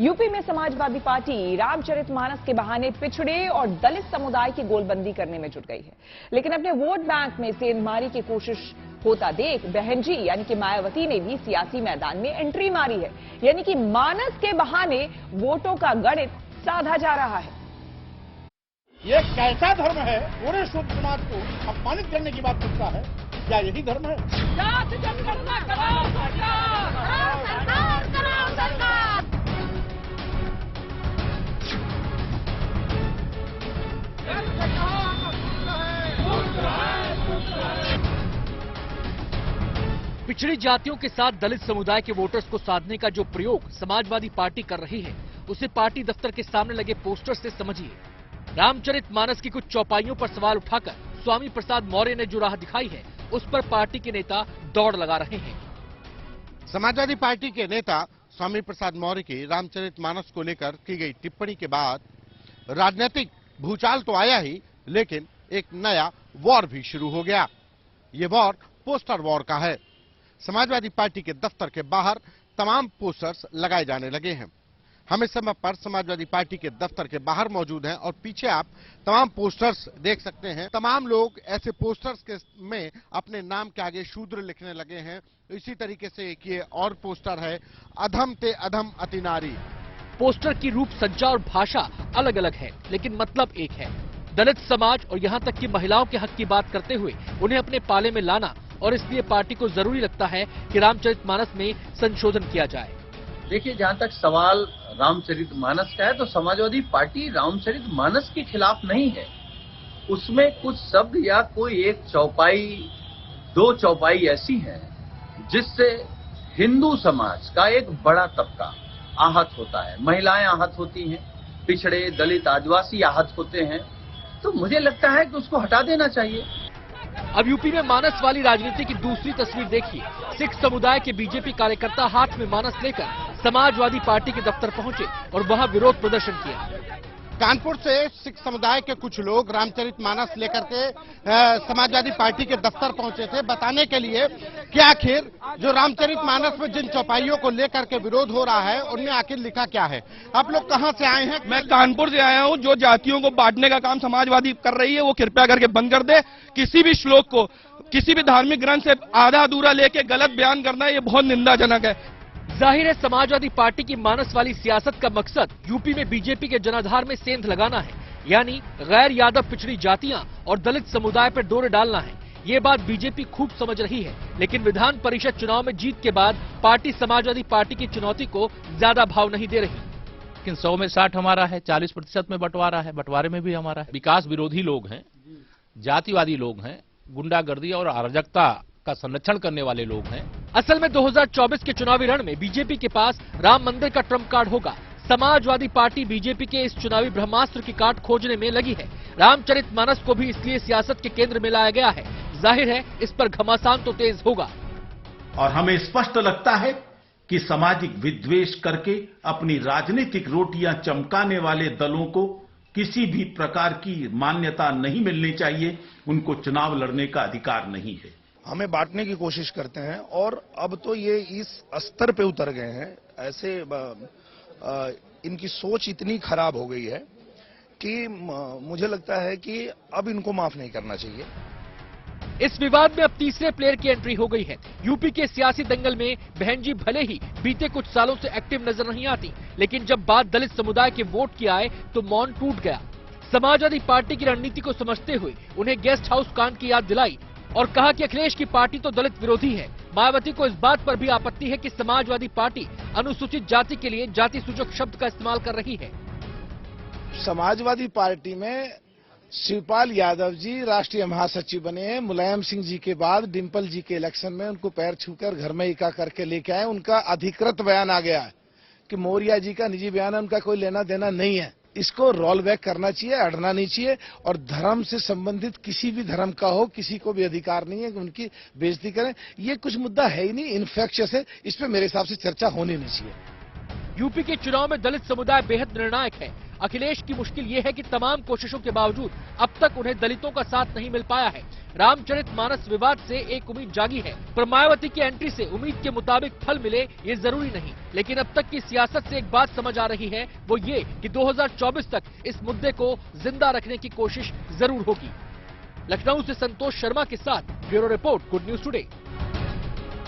UP में Samajwadi party Ramcharitmanas के बहाने पिछड़े और दलित समुदाय की गोलबंदी करने में जुट गई है। लेकिन अपने वोट बैंक में सेंधमारी की कोशिश होता देख बहन जी यानी कि मायावती ने भी सियासी मैदान में एंट्री मारी है। यानी कि मानस के बहाने वोटों का गणित साधा जा रहा है। ये कैसा धर्म है? पूरे शुद्ध समाज को अपमानित करने की बात करता है। क्या यही धर्म है? जात जनगणना कराओ सरकार, कराओ सरकार। पिछड़ी जातियों के साथ दलित समुदाय के वोटर्स को साधने का जो प्रयोग समाजवादी पार्टी कर रही है, उसे पार्टी दफ्तर के सामने लगे पोस्टर से समझिए। रामचरितमानस की कुछ चौपाइयों पर सवाल उठाकर स्वामी प्रसाद मौर्य ने जो राह दिखाई है, उस पर पार्टी के नेता दौड़ लगा रहे हैं। समाजवादी पार्टी के नेता स्वामी प्रसाद मौर्य की रामचरितमानस को लेकर की गई टिप्पणी के बाद राजनीतिक भूचाल तो आया ही, लेकिन एक नया वॉर भी शुरू हो गया। ये वॉर पोस्टर वॉर का है। समाजवादी पार्टी के दफ्तर के बाहर तमाम पोस्टर्स लगाए जाने लगे हैं। हम इस समय पर समाजवादी पार्टी के दफ्तर के बाहर मौजूद हैं और पीछे आप तमाम पोस्टर्स देख सकते हैं। तमाम लोग ऐसे पोस्टर्स के में अपने नाम के आगे शूद्र लिखने लगे हैं। इसी तरीके से एक ये और पोस्टर है, अधम ते अधम अति नारी। पोस्टर की रूप सज्जा और भाषा अलग अलग है, लेकिन मतलब एक है। दलित समाज और यहाँ तक कि महिलाओं के हक की बात करते हुए उन्हें अपने पाले में लाना, और इसलिए पार्टी को जरूरी लगता है कि रामचरितमानस में संशोधन किया जाए। देखिए, जहाँ तक सवाल रामचरितमानस का है, तो समाजवादी पार्टी रामचरितमानस के खिलाफ नहीं है। उसमें कुछ शब्द या कोई एक चौपाई, दो चौपाई ऐसी हैं जिससे हिंदू समाज का एक बड़ा तबका आहत होता है। महिलाएं आहत होती हैं, पिछड़े दलित आदिवासी आहत होते हैं। तो मुझे लगता है कि उसको हटा देना चाहिए। अब यूपी में मानस वाली राजनीति की दूसरी तस्वीर देखिए। सिख समुदाय के बीजेपी कार्यकर्ता हाथ में मानस लेकर समाजवादी पार्टी के दफ्तर पहुंचे और वहां विरोध प्रदर्शन किया। कानपुर से सिख समुदाय के कुछ लोग रामचरितमानस लेकर के समाजवादी पार्टी के दफ्तर पहुंचे थे, बताने के लिए कि आखिर जो रामचरितमानस में जिन चौपाइयों को लेकर के विरोध हो रहा है, उनमें आखिर लिखा क्या है। आप लोग कहां से आए हैं? मैं कानपुर से आया हूं। जो जातियों को बांटने का काम समाजवादी कर रही है, वो कृपया करके बंद कर दे। किसी भी श्लोक को, किसी भी धार्मिक ग्रंथ से आधा अधूरा लेके गलत बयान करना, ये बहुत निंदाजनक है। जाहिर है समाजवादी पार्टी की मानस वाली सियासत का मकसद यूपी में बीजेपी के जनाधार में सेंध लगाना है, यानी गैर यादव पिछड़ी जातियां और दलित समुदाय पर डोरे डालना है। ये बात बीजेपी खूब समझ रही है, लेकिन विधान परिषद चुनाव में जीत के बाद पार्टी समाजवादी पार्टी की चुनौती को ज्यादा भाव नहीं दे रही। लेकिन 100 में 60 हमारा है, 40% में बंटवारा है, बंटवारे में भी हमारा है। विकास विरोधी लोग हैं, जातिवादी लोग हैं, गुंडागर्दी और अराजकता का संरक्षण करने वाले लोग हैं। असल में 2024 के चुनावी रण में बीजेपी के पास राम मंदिर का ट्रम्प कार्ड होगा। समाजवादी पार्टी बीजेपी के इस चुनावी ब्रह्मास्त्र की काट खोजने में लगी है। रामचरितमानस को भी इसलिए सियासत के केंद्र में लाया गया है। जाहिर है इस पर घमासान तो तेज होगा। और हमें स्पष्ट लगता है कि सामाजिक विद्वेष करके अपनी राजनीतिक रोटियां चमकाने वाले दलों को किसी भी प्रकार की मान्यता नहीं मिलनी चाहिए। उनको चुनाव लड़ने का अधिकार नहीं है। हमें बांटने की कोशिश करते हैं और अब तो ये इस स्तर पे उतर गए हैं। ऐसे इनकी सोच इतनी खराब हो गई है कि मुझे लगता है कि अब इनको माफ नहीं करना चाहिए। इस विवाद में अब तीसरे प्लेयर की एंट्री हो गई है। यूपी के सियासी दंगल में बहन जी भले ही बीते कुछ सालों से एक्टिव नजर नहीं आती, लेकिन जब बात दलित समुदाय के वोट की आए तो मौन टूट गया। समाजवादी पार्टी की रणनीति को समझते हुए उन्हें गेस्ट हाउस कांड की याद दिलाई और कहा कि अखिलेश की पार्टी तो दलित विरोधी है। मायावती को इस बात पर भी आपत्ति है कि समाजवादी पार्टी अनुसूचित जाति के लिए जाति सूचक शब्द का इस्तेमाल कर रही है। समाजवादी पार्टी में शिवपाल यादव जी राष्ट्रीय महासचिव बने हैं। मुलायम सिंह जी के बाद डिंपल जी के इलेक्शन में उनको पैर छूकर घर में इका करके लेके आए। उनका अधिकृत बयान आ गया है कि मौर्य जी का निजी बयान है, उनका कोई लेना देना नहीं है। इसको रोल बैक करना चाहिए, अड़ना नहीं चाहिए। और धर्म से संबंधित किसी भी धर्म का हो, किसी को भी अधिकार नहीं है कि उनकी बेइज्जती करें। ये कुछ मुद्दा है ही नहीं, इन्फेक्शियस है। इस पे मेरे हिसाब से चर्चा होनी नहीं चाहिए। यूपी के चुनाव में दलित समुदाय बेहद निर्णायक है। अखिलेश की मुश्किल ये है कि तमाम कोशिशों के बावजूद अब तक उन्हें दलितों का साथ नहीं मिल पाया है। रामचरितमानस विवाद से एक उम्मीद जागी है, पर मायावती की एंट्री से उम्मीद के मुताबिक फल मिले ये जरूरी नहीं। लेकिन अब तक की सियासत से एक बात समझ आ रही है, वो ये कि 2024 तक इस मुद्दे को जिंदा रखने की कोशिश जरूर होगी। लखनऊ से संतोष शर्मा के साथ bureau report, good news today.